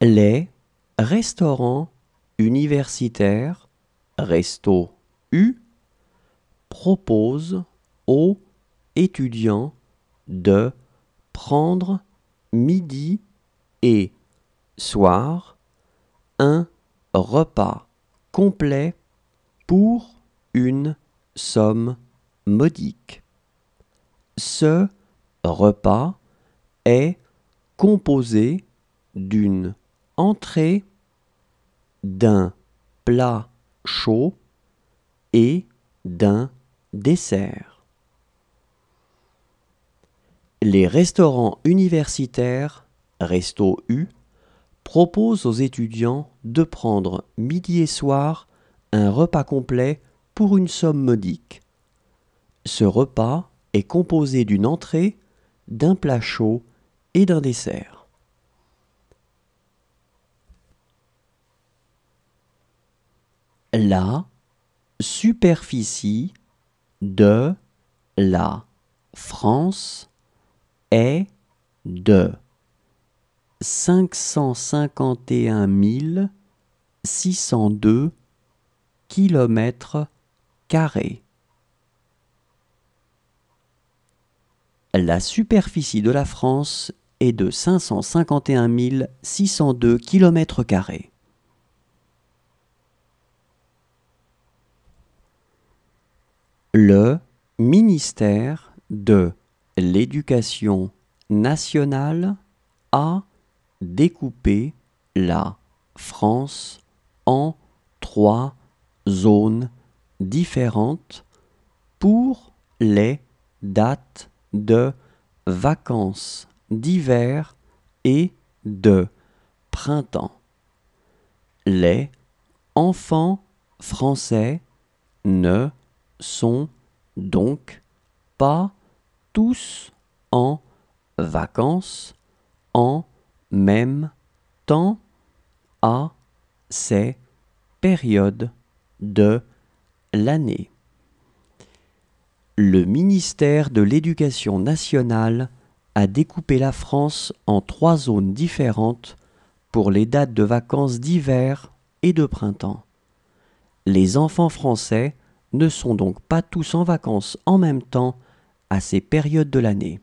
Les restaurants universitaires, Resto U, proposent aux étudiants de prendre midi et soir un repas complet pour une somme modique. Ce repas est composé d'une entrée, d'un plat chaud et d'un dessert. Les restaurants universitaires, Resto U, proposent aux étudiants de prendre midi et soir un repas complet pour une somme modique. Ce repas est composé d'une entrée, d'un plat chaud et d'un dessert. La superficie de la France est de 551 602 km². La superficie de la France est de 551 602 km². Le ministère de l'Éducation nationale a découpé la France en 3 zones différentes pour les dates de vacances d'hiver et de printemps. Les enfants français ne sont donc pas tous en vacances en même temps à ces périodes de l'année. Le ministère de l'Éducation nationale a découpé la France en 3 zones différentes pour les dates de vacances d'hiver et de printemps. Les enfants français ne sont donc pas tous en vacances en même temps à ces périodes de l'année.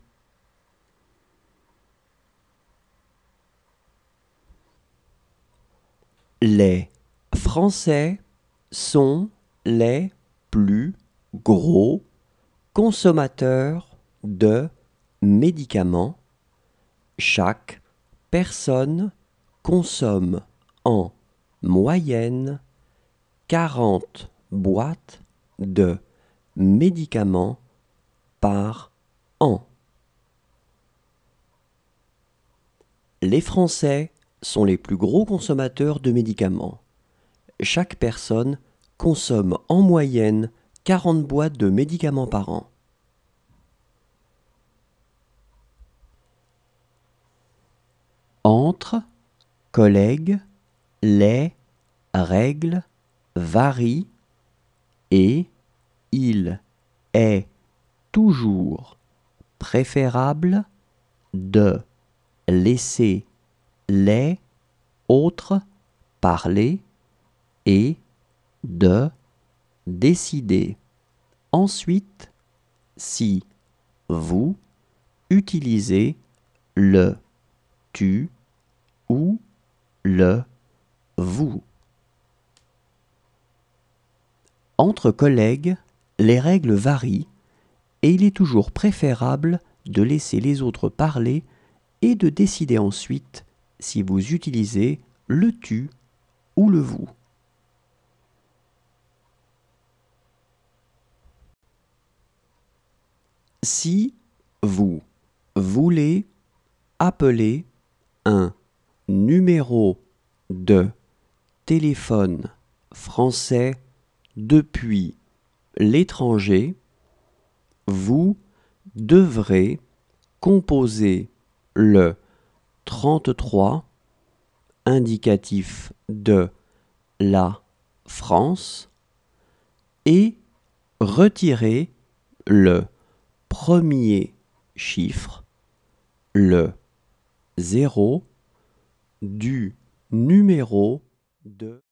Les Français sont les plus gros consommateurs de médicaments. Chaque personne consomme en moyenne 40 boîtes de médicaments par an. Les Français sont les plus gros consommateurs de médicaments. Chaque personne consomme en moyenne 40 boîtes de médicaments par an. Entre collègues, les règles varient et il est toujours préférable de laisser les autres parler et de décider ensuite si vous utilisez le tu ou le vous. Entre collègues, les règles varient et il est toujours préférable de laisser les autres parler et de décider ensuite si vous utilisez le tu ou le vous. Si vous voulez appeler un numéro de téléphone français depuis l'étranger, vous devrez composer le 33, indicatif de la France, et retirer le premier chiffre, le 0, du numéro de